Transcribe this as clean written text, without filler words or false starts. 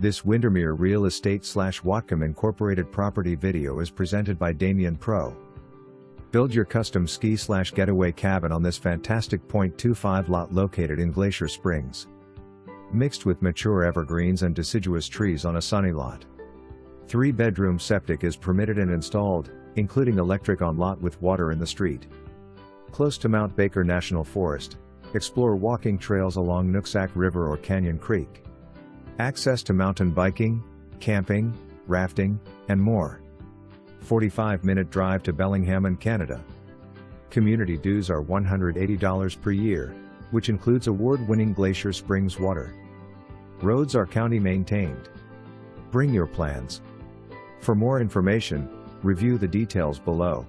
This Windermere Real Estate / Whatcom Incorporated property video is presented by Damian Pro. Build your custom ski / getaway cabin on this fantastic .25 lot located in Glacier Springs. Mixed with mature evergreens and deciduous trees on a sunny lot. 3-bedroom septic is permitted and installed, including electric on lot with water in the street. Close to Mount Baker National Forest, explore walking trails along Nooksack River or Canyon Creek. Access to mountain biking, camping, rafting, and more. 45-minute drive to Bellingham and Canada. Community dues are $180 per year, which includes award-winning Glacier Springs water. Roads are county maintained. Bring your plans. For more information, review the details below.